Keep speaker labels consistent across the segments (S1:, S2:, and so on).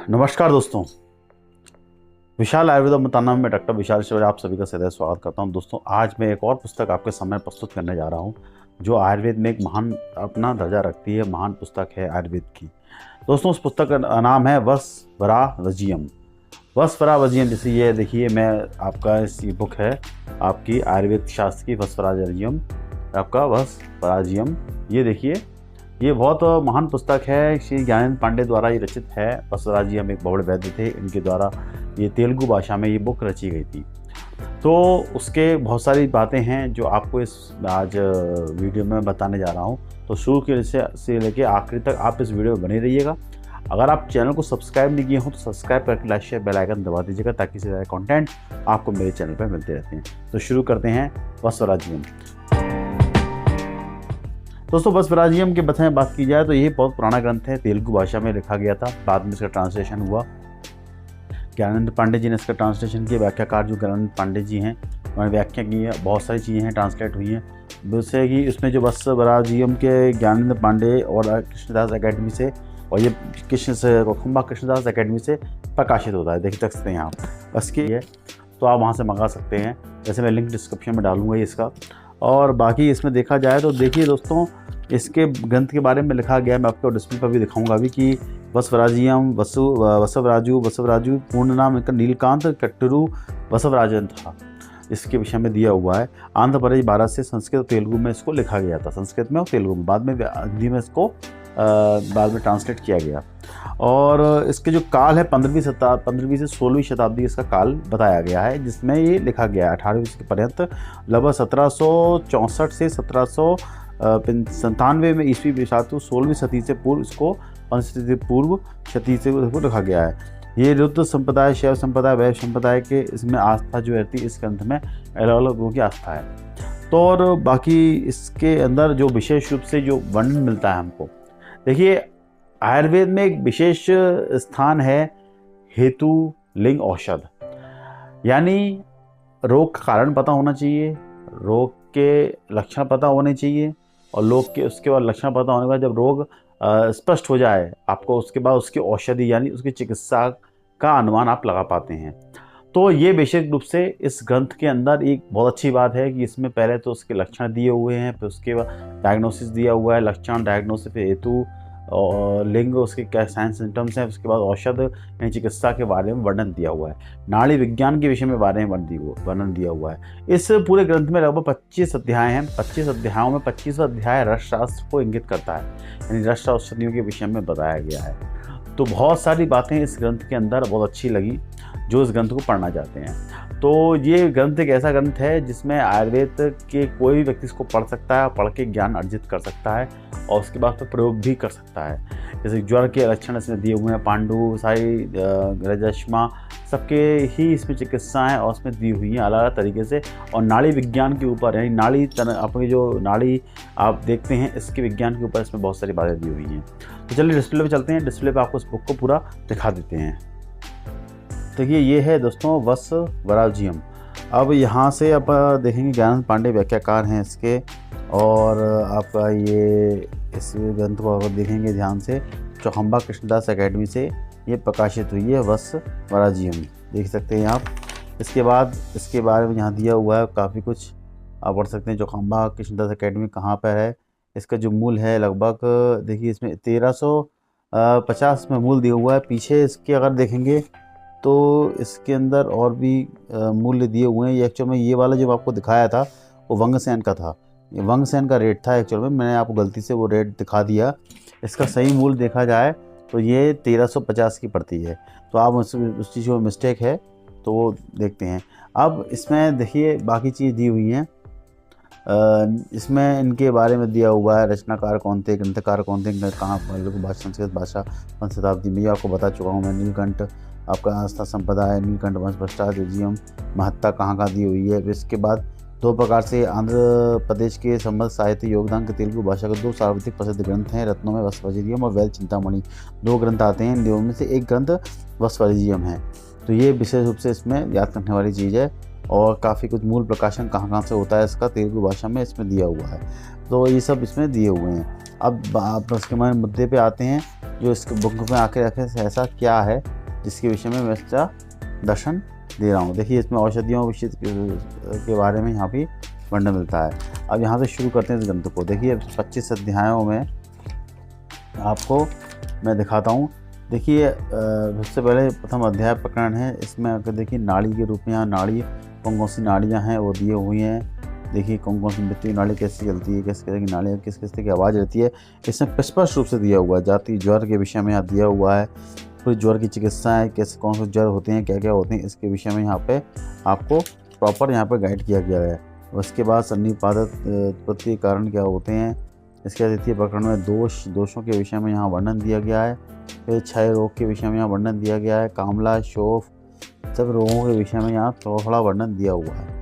S1: नमस्कार दोस्तों, विशाल आयुर्वेद मुताना में डॉक्टर विशाल शिवर आप सभी का सदैव स्वागत करता हूं। दोस्तों, आज मैं एक और पुस्तक आपके सामने प्रस्तुत करने जा रहा हूं जो आयुर्वेद में एक महान अपना दर्जा रखती है। महान पुस्तक है आयुर्वेद की। दोस्तों, उस पुस्तक का नाम है वसवराजियम। वसवराजियम, जैसे ये देखिए, मैं आपका इस बुक है आपकी आयुर्वेद शास्त्र की वसवराजियम, आपका वसवराजियम। ये देखिए, ये बहुत महान पुस्तक है। श्री ज्ञानेंद्र पांडे द्वारा ये रचित है। वसवराजियम एक बड़े वैद्य थे, इनके द्वारा ये तेलुगु भाषा में ये बुक रची गई थी। तो उसके बहुत सारी बातें हैं जो आपको इस आज वीडियो में बताने जा रहा हूँ। तो शुरू से लेकर आखिरी तक आप इस वीडियो में बने रहिएगा। अगर आप चैनल को सब्सक्राइब नहीं किए हो तो सब्सक्राइब करके लाइक शेयर बेल आइकन दबा दीजिएगा ताकि इससे ज़्यादा कंटेंट आपको मेरे चैनल पर मिलते रहते हैं। तो शुरू करते हैं वसवराजियम। दोस्तों, वसवराजियम के बात की जाए तो ये बहुत पुराना ग्रंथ है। तेलुगु भाषा में लिखा गया था, बाद में इसका ट्रांसलेशन हुआ। ज्ञानेंद्र पांडे जी ने इसका ट्रांसलेशन किया। व्याख्याकार जो ज्ञानेंद्र पांडे जी हैं, उन्होंने व्याख्या की है। बहुत सारी चीज़ें हैं ट्रांसलेट हुई हैं। जैसे कि इसमें जो वसवराजियम के ज्ञानेंद्र पांडे और कृष्णदास एकेडमी से, और ये खंबा कृष्णदास एकेडमी से प्रकाशित होता है। देख सकते हैं आप इसकी है, तो आप वहाँ से मंगा सकते हैं। जैसे मैं लिंक डिस्क्रिप्शन में डालूंगा इसका। और बाकी इसमें देखा जाए तो देखिए दोस्तों, इसके ग्रंथ के बारे में लिखा गया है। मैं आपको डिस्प्ले पर भी दिखाऊंगा अभी कि वसवराजियम वसवराजू पूर्ण नाम इनका नीलकांत कट्टरू वसवराजन था। इसके विषय में दिया हुआ है। आंध्र प्रदेश, भारत से संस्कृत और तेलुगु में इसको लिखा गया था, संस्कृत में और तेलुगु में। बाद में हिंदी में इसको बाद में ट्रांसलेट किया गया। और इसके जो काल है 15वीं से 16वीं शताब्दी इसका काल बताया गया है, जिसमें ये लिखा गया है 18वीं पर्यंत। लगभग 1764 से 1797 में ईस्वी बेशातु 16वीं सदी से पूर्व इसको 5 सदी से पूर्व सदी से इसको लिखा गया है। ये रुद्र संप्रदाय, शैव संप्रदाय, वैष्णव संप्रदाय के इसमें आस्था जो रहती है इस ग्रंथ में अलग अलग लोगों की आस्था है। तो और बाकी इसके अंदर जो विशेष रूप से जो वर्णन मिलता है हमको, देखिए आयुर्वेद में एक विशेष स्थान है हेतु लिंग औषध। यानी रोग का कारण पता होना चाहिए, रोग के लक्षण पता होने चाहिए, और लोग के उसके बाद लक्षण पता होने के बाद जब रोग स्पष्ट हो जाए आपको, उसके बाद उसकी औषधि यानी उसकी चिकित्सा का अनुमान आप लगा पाते हैं। तो ये विशेष रूप से इस ग्रंथ के अंदर एक बहुत अच्छी बात है कि इसमें पहले तो उसके लक्षण दिए हुए हैं, फिर उसके बाद डायग्नोसिस दिया हुआ है, लक्षण, डायग्नोसिस, हेतु और लिंग, उसके क्या साइन सिम्टम्स हैं, उसके बाद औषध यानी चिकित्सा के बारे में वर्णन दिया हुआ है। नाड़ी विज्ञान के विषय में बारे में वर्णन दिया हुआ है। इस पूरे ग्रंथ में लगभग 25 अध्याय हैं। 25 अध्यायों में 25वां अध्याय रसशास्त्र को इंगित करता है, यानी रस औषधियों के विषय में बताया गया है। तो बहुत सारी बातें इस ग्रंथ के अंदर बहुत अच्छी लगी जो इस ग्रंथ को पढ़ना चाहते हैं। तो ये ग्रंथ एक ऐसा ग्रंथ है जिसमें आयुर्वेद के कोई भी व्यक्ति इसको पढ़ सकता है, पढ़ के ज्ञान अर्जित कर सकता है और उसके बाद फिर प्रयोग भी कर सकता है। जैसे ज्वर के लक्षण इसमें दिए हुए हैं, पांडु, साई, रजस्मा, सबके ही इसमें चिकित्सा है और उसमें दी हुई हैं अलग अलग तरीके से। और नाड़ी विज्ञान के ऊपर, यानी नाड़ी अपनी जो नाड़ी आप देखते हैं इसके विज्ञान के ऊपर इसमें बहुत सारी बातें दी हुई हैं। तो चलिए डिस्प्ले पे चलते हैं। डिस्प्ले पे आपको इस बुक को पूरा दिखा देते हैं। देखिए, ये है दोस्तों वसवराजियम। अब यहाँ से आप देखेंगे ज्ञानेंद्र पांडे व्याख्याकार हैं इसके, और आपका ये इस ग्रंथ को अगर देखेंगे ध्यान से, चौखंबा कृष्णदास एकेडमी से ये प्रकाशित हुई है वसवराजियम, देख सकते हैं आप। इसके बाद इसके बारे में यहाँ दिया हुआ है काफ़ी कुछ, आप पढ़ सकते हैं। चौखंबा कृष्णदास एकेडमी कहाँ पर है, इसका जो मूल है लगभग देखिए इसमें 1350 में मूल दिया हुआ है। पीछे इसके अगर देखेंगे तो इसके अंदर और भी मूल्य दिए हुए हैं। ये एक्चुअल में ये वाला जो आपको दिखाया था वो वंगसेन का था, ये वंगसेन का रेट था एक्चुअल में, मैंने आपको गलती से वो रेट दिखा दिया। इसका सही मूल्य देखा जाए तो ये 1350 की पड़ती है। तो आप उस चीज़ में मिस्टेक है तो वो देखते हैं। अब इसमें देखिए बाकी चीज़ दी हुई हैं। इसमें इनके बारे में दिया हुआ है, रचनाकार कौन थे, ग्रंथकार कौन थे, कहाँ भाषा, संस्कृत भाषा 5 शताब्दी में, ये आपको बता चुका हूँ मैं। नीलकंठ आपका आस्था संप्रदाय, नीलकंठ वंश, भ्रष्टाचार्यम, महत्ता कहाँ का दी हुई है। इसके बाद 2 प्रकार से आंध्र प्रदेश के संबंध साहित्य योगदान के तेलुगु भाषा के 2 सर्वाधिक प्रसिद्ध ग्रंथ हैं, रत्नों में वसवराजियम और वैल चिंतामणि। 2 ग्रंथ आते हैं, इन में से एक ग्रंथ वसवराजियम है। तो ये विशेष रूप से इसमें याद करने वाली चीज़ है। और काफ़ी कुछ मूल प्रकाशन कहाँ से होता है इसका तेलुगु भाषा में इसमें दिया हुआ है। तो ये सब इसमें दिए हुए हैं। अब आप उसके मुद्दे पे आते हैं जो इस बुक में आके रखे, ऐसा क्या है जिसके विषय में मैं इसका दर्शन दे रहा हूँ। देखिए इसमें औषधियों विषय के बारे में यहाँ भी वर्णन मिलता है। अब यहाँ से शुरू करते हैं इस ग्रंथ को। देखिए 25 अध्यायों में आपको मैं दिखाता हूँ। देखिए सबसे पहले प्रथम अध्याय प्रकरण है, इसमें अगर देखिए नाड़ी के रूप में यहाँ नाड़ी कौन सी नाड़ियाँ हैं वो दिए हुई हैं। देखिए कौन सी मृत्यु नाड़ी कैसे चलती है, किस तरह की नाड़ी, किस किस तरह की आवाज़ रहती है, इसमें स्पष्ट रूप से दिया हुआ है। जाति ज्वर के विषय में यहाँ दिया हुआ है, फिर ज्वर की चिकित्सा है, कैसे कौन से ज्वर होते हैं, क्या क्या होते हैं, इसके विषय में यहाँ पे आपको प्रॉपर यहाँ पे गाइड किया गया है। उसके बाद सन्निपातक उत्पत्ति कारण क्या होते हैं, इसके द्वितीय प्रकरण में दोषों के विषय में यहाँ वर्णन दिया गया है। फिर क्षय रोग के विषय में यहाँ वर्णन दिया गया है। कामला, शोफ, सब रोगों के विषय में यहाँ थोड़ा वर्णन दिया हुआ है।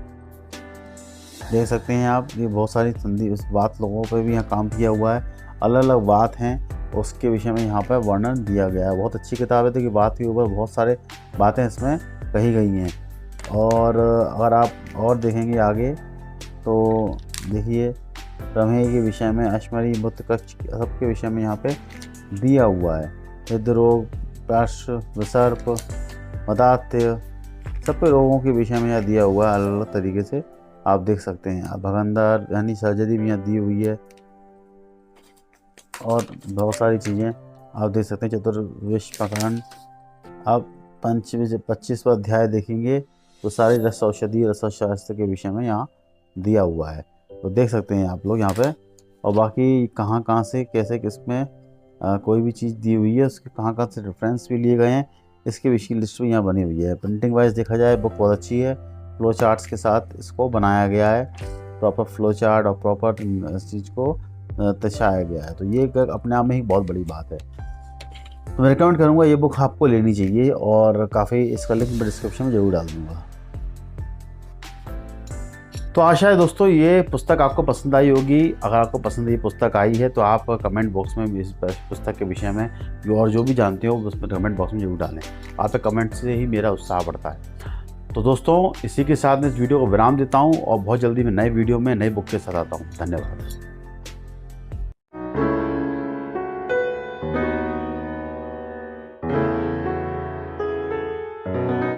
S1: देख सकते हैं आप, ये बहुत सारी संधि उस बात लोगों पर भी यहाँ काम किया हुआ है। अलग अलग बात हैं उसके विषय में यहाँ पर वर्णन दिया गया है। बहुत अच्छी किताब है। देखिए बात के ऊपर बहुत सारे बातें इसमें कही गई हैं। और अगर आप और देखेंगे आगे तो देखिए प्रमेय के विषय में, अश्मरी, मूत्र कक्ष, सबके विषय में यहाँ पे दिया हुआ है। हृदरोग, पार्श्व, विसर्प, मदात्य, सब पे रोगों के विषय में यहाँ दिया हुआ है। अलग अलग तरीके से आप देख सकते हैं। अब भगंदर यानी सर्जरी भी यहाँ दी हुई है और बहुत सारी चीज़ें आप देख सकते हैं। चतुर्विश प्रकरण। आप 25वां अध्याय देखेंगे तो सारे रस औषधि, रसशास्त्र के विषय में यहाँ दिया हुआ है। तो देख सकते हैं आप लोग यहाँ पे। और बाकी कहाँ कहाँ से कैसे किसमें कोई भी चीज़ दी हुई है, उसके कहाँ कहाँ से रेफरेंस भी लिए गए हैं, इसकी विषय लिस्ट भी यहाँ बनी हुई है। प्रिंटिंग वाइज देखा जाए बुक बहुत अच्छी है। फ्लो चार्ट्स के साथ इसको बनाया गया है, प्रॉपर फ्लो चार्ट और प्रॉपर इस चीज़ को दर्शाया गया है। तो ये अपने आप में ही बहुत बड़ी बात है। तो मैं रिकमेंड करूँगा ये बुक आपको लेनी चाहिए और काफ़ी इसका लिंक मैं डिस्क्रिप्शन में ज़रूर डाल दूँगा। तो आशा है दोस्तों ये पुस्तक आपको पसंद आई होगी। अगर आपको पसंद ये पुस्तक आई है तो आप कमेंट बॉक्स में इस पुस्तक के विषय में और जो भी जानते हो उसमें कमेंट बॉक्स में जरूर डालें। आपके कमेंट से ही मेरा उत्साह बढ़ता है। तो दोस्तों इसी के साथ मैं इस वीडियो को विराम देता हूँ और बहुत जल्दी मैं नए वीडियो में नई बुक के साथ आता हूँ। धन्यवाद।